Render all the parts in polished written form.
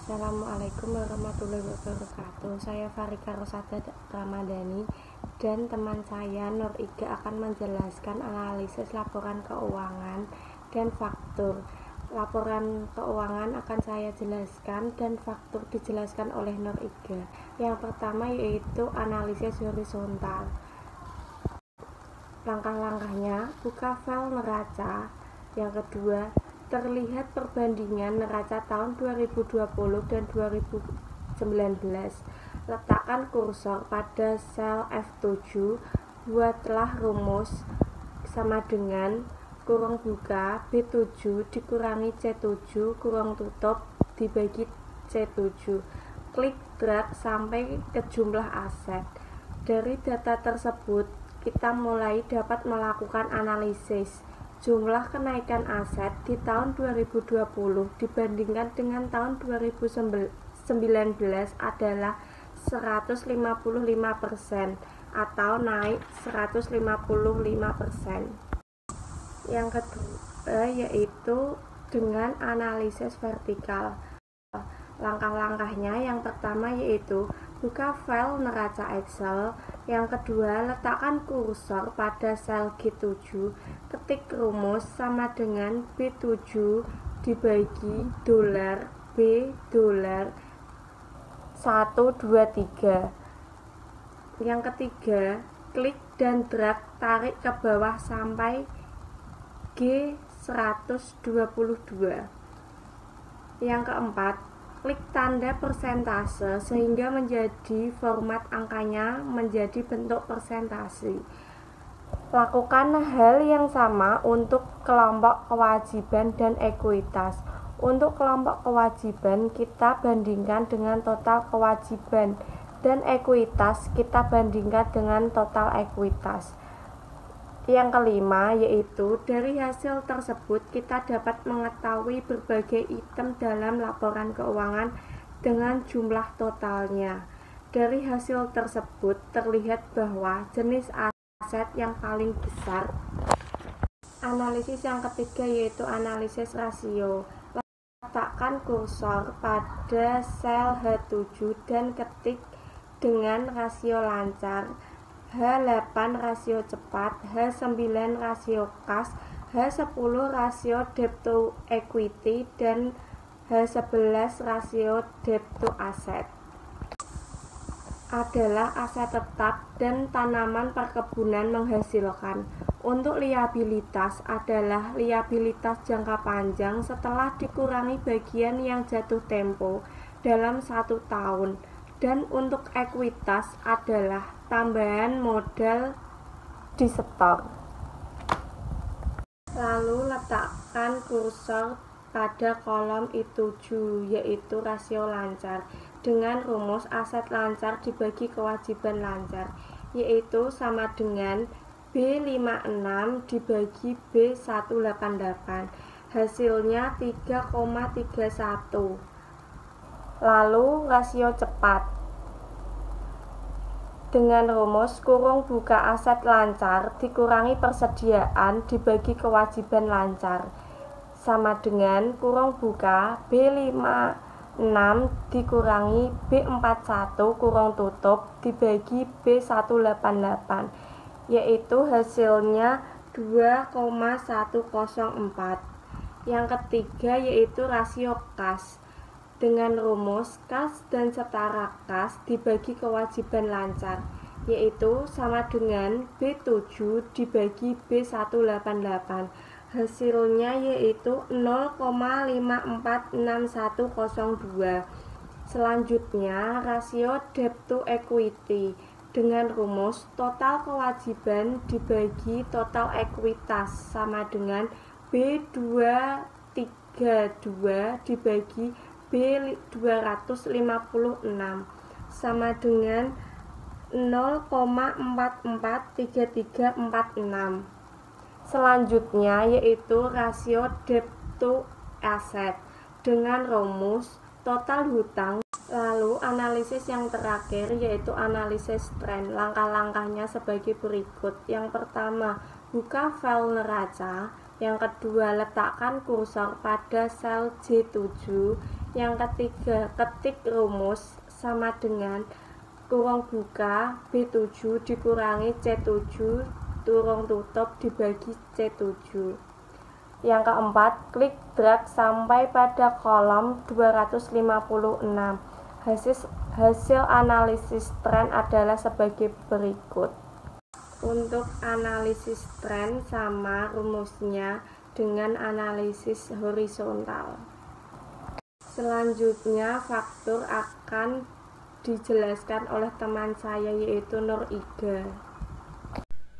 Assalamualaikum warahmatullahi wabarakatuh. Saya Farika Rosada Ramadhani dan teman saya Nur Iga akan menjelaskan analisis laporan keuangan dan faktur. Laporan keuangan akan saya jelaskan dan faktur dijelaskan oleh Nur Iga. Yang pertama yaitu analisis horizontal. Langkah-langkahnya, buka file neraca. Yang kedua, terlihat perbandingan neraca tahun 2020 dan 2019. Letakkan kursor pada sel F7. Buatlah rumus sama dengan kurung buka B7 dikurangi C7 kurung tutup dibagi C7. Klik drag sampai ke jumlah aset. Dari data tersebut, kita mulai dapat melakukan analisis. Jumlah kenaikan aset di tahun 2020 dibandingkan dengan tahun 2019 adalah 155% atau naik 155%. Yang kedua yaitu dengan analisis vertikal. Langkah-langkahnya yang pertama yaitu buka file neraca Excel. Yang kedua, letakkan kursor pada sel G7. Ketik rumus sama dengan B7 dibagi dolar B dolar 123. Yang ketiga, klik dan drag tarik ke bawah sampai G122. Yang keempat, klik tanda persentase sehingga menjadi format angkanya menjadi bentuk persentase. Lakukan hal yang sama untuk kelompok kewajiban dan ekuitas. Untuk kelompok kewajiban kita bandingkan dengan total kewajiban dan ekuitas kita bandingkan dengan total ekuitas. Yang kelima yaitu dari hasil tersebut kita dapat mengetahui berbagai item dalam laporan keuangan dengan jumlah totalnya. Dari hasil tersebut terlihat bahwa jenis aset yang paling besar. Analisis yang ketiga yaitu analisis rasio. Letakkan kursor pada sel H7 dan ketik dengan rasio lancar. H8 rasio cepat, H9 rasio kas, H10 rasio debt to equity, dan H11 rasio debt to asset. Adalah aset tetap dan tanaman perkebunan menghasilkan. Untuk liabilitas adalah liabilitas jangka panjang setelah dikurangi bagian yang jatuh tempo dalam 1 tahun. Dan untuk ekuitas adalah tambahan modal di setor. Lalu letakkan kursor pada kolom I7 yaitu rasio lancar dengan rumus aset lancar dibagi kewajiban lancar yaitu sama dengan B56 dibagi B188. Hasilnya 3,31. Lalu rasio cepat dengan rumus kurung buka aset lancar dikurangi persediaan dibagi kewajiban lancar sama dengan kurung buka B56 dikurangi B41 kurung tutup dibagi B188 yaitu hasilnya 2,104. Yang ketiga yaitu rasio kas dengan rumus kas dan setara kas dibagi kewajiban lancar yaitu sama dengan B7 dibagi B188. Hasilnya yaitu 0,546102. Selanjutnya rasio debt to equity dengan rumus total kewajiban dibagi total ekuitas sama dengan B232 dibagi B256 sama dengan 0,443346. Selanjutnya yaitu rasio debt to asset dengan rumus total hutang. Lalu analisis yang terakhir yaitu analisis tren. Langkah-langkahnya sebagai berikut. Yang pertama, buka file neraca. Yang kedua, letakkan kursor pada sel J7. Yang ketiga, ketik rumus sama dengan kurung buka B7 dikurangi C7 kurung tutup dibagi C7. Yang keempat, klik drag sampai pada kolom 256. Hasil analisis tren adalah sebagai berikut. Untuk analisis tren sama rumusnya dengan analisis horizontal. Selanjutnya, faktor akan dijelaskan oleh teman saya yaitu Nur Iga.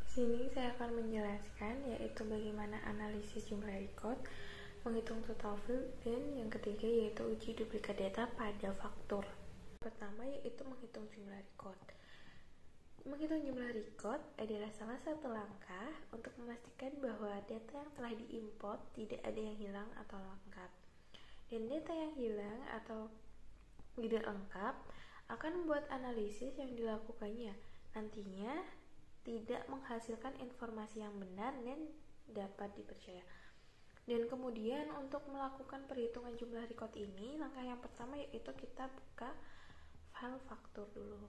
Sini saya akan menjelaskan yaitu bagaimana analisis jumlah record, menghitung total field, dan yang ketiga yaitu uji duplikat data pada faktor. Pertama yaitu menghitung jumlah record. Menghitung jumlah record adalah salah satu langkah untuk memastikan bahwa data yang telah diimport tidak ada yang hilang atau lengkap. Dan data yang hilang atau tidak lengkap akan membuat analisis yang dilakukannya nantinya tidak menghasilkan informasi yang benar dan dapat dipercaya. Dan kemudian untuk melakukan perhitungan jumlah record ini, langkah yang pertama yaitu kita buka file faktur dulu.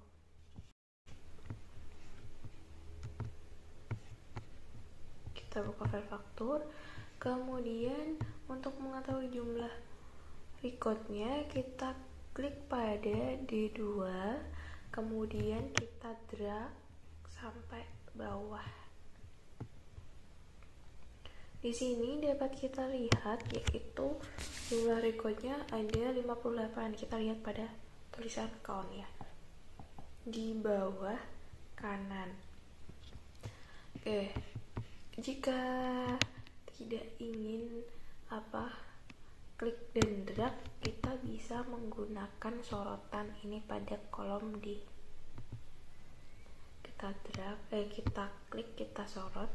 Kita buka file faktur, kemudian untuk mengetahui jumlah recordnya kita klik pada D2, kemudian kita drag sampai bawah. Di sini dapat kita lihat yaitu jumlah recordnya ada 58. Kita lihat pada tulisan count ya di bawah kanan. Jika tidak ingin klik dan drag, kita bisa menggunakan sorotan ini pada kolom D. Kita drag, kita klik, kita sorot,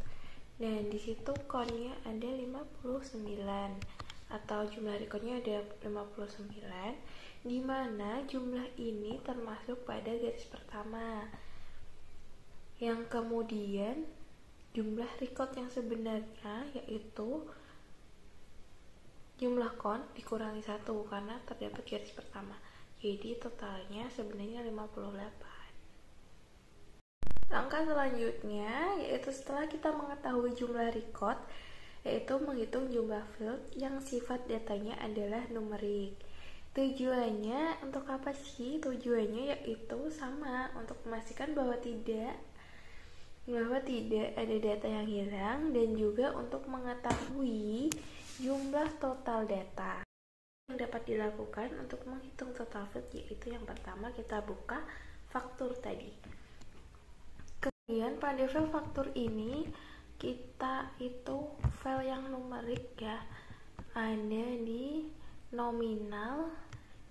dan di situ countnya ada 59 atau jumlah recordnya ada 59, di mana jumlah ini termasuk pada garis pertama. Yang kemudian jumlah record yang sebenarnya yaitu jumlah count dikurangi 1 karena terdapat garis pertama. Jadi totalnya sebenarnya 58. Langkah selanjutnya yaitu setelah kita mengetahui jumlah record, yaitu menghitung jumlah field yang sifat datanya adalah numerik. Tujuannya untuk apa sih? Tujuannya yaitu sama untuk memastikan bahwa tidak ada data yang hilang, dan juga untuk mengetahui jumlah total data. Yang dapat dilakukan untuk menghitung total field yaitu yang pertama kita buka faktur tadi. Kemudian pada file faktur ini kita hitung file yang numerik ya, ada di nominal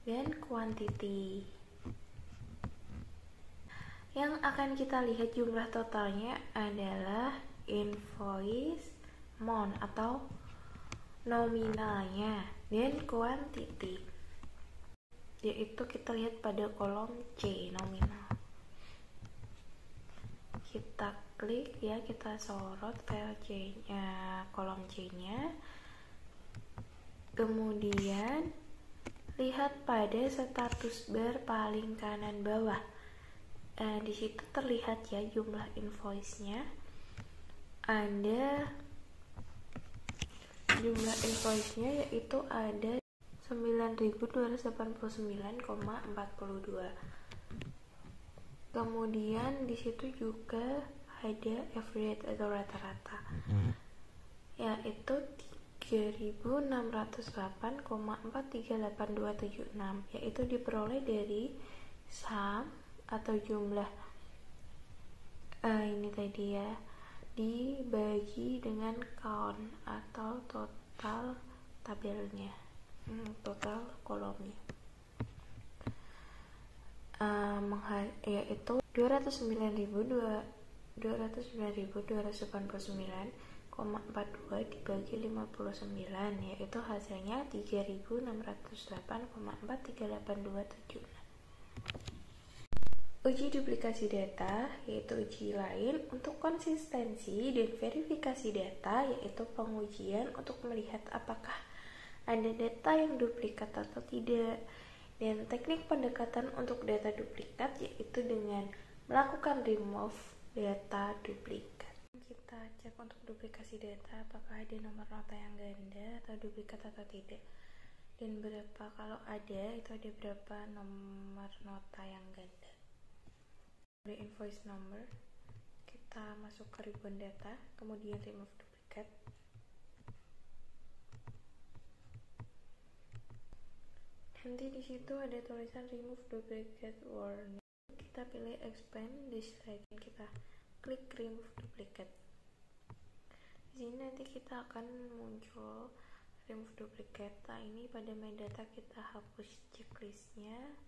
dan quantity. Yang akan kita lihat jumlah totalnya adalah invoice amount atau nominalnya, dan quantity yaitu kita lihat pada kolom C, nominal. Kita klik ya, kita sorot file C-nya, kolom C-nya, kemudian lihat pada status bar paling kanan bawah. Di situ terlihat ya jumlah invoice-nya, ada jumlah invoice-nya yaitu ada 9.289,42. Kemudian di situ juga ada average atau rata-rata, yaitu 3.608,438276, yaitu diperoleh dari sum atau jumlah ini tadi ya, dibagi dengan count atau total tabelnya, total kolomnya, yaitu 209.289,42 dibagi 59, yaitu hasilnya 3.608,438276. Uji duplikasi data yaitu uji lain untuk konsistensi dan verifikasi data, yaitu pengujian untuk melihat apakah ada data yang duplikat atau tidak. Dan teknik pendekatan untuk data duplikat yaitu dengan melakukan remove data duplikat. Kita cek untuk duplikasi data apakah ada nomor nota yang ganda atau duplikat atau tidak. Dan berapa, kalau ada itu ada berapa nomor nota yang ganda. Ada invoice number, kita masuk ke ribbon data, kemudian remove duplicate. Nanti di situ ada tulisan remove duplicate warning. Kita pilih expand dislike, kita klik remove duplicate. Di sini nanti kita akan muncul remove duplicate. Nah, ini pada metadata kita hapus checklistnya.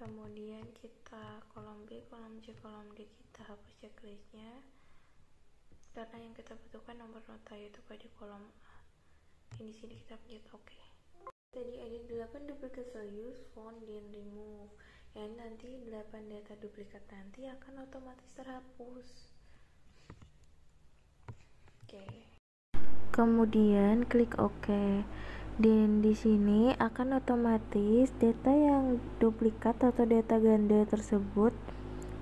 Kemudian kita kolom B, kolom C, kolom D kita hapus checklistnya. Karena yang kita butuhkan nomor nota yaitu pada kolom A. Dan di sini kita pencet OK. Tadi ada 8 duplicate values found dan remove. Dan nanti 8 data duplikat nanti akan otomatis terhapus. Oke. Kemudian klik OK. Dan di sini akan otomatis data yang duplikat atau data ganda tersebut,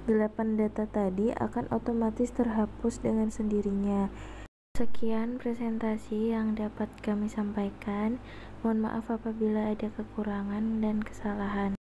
8 data tadi akan otomatis terhapus dengan sendirinya. Sekian presentasi yang dapat kami sampaikan. Mohon maaf apabila ada kekurangan dan kesalahan.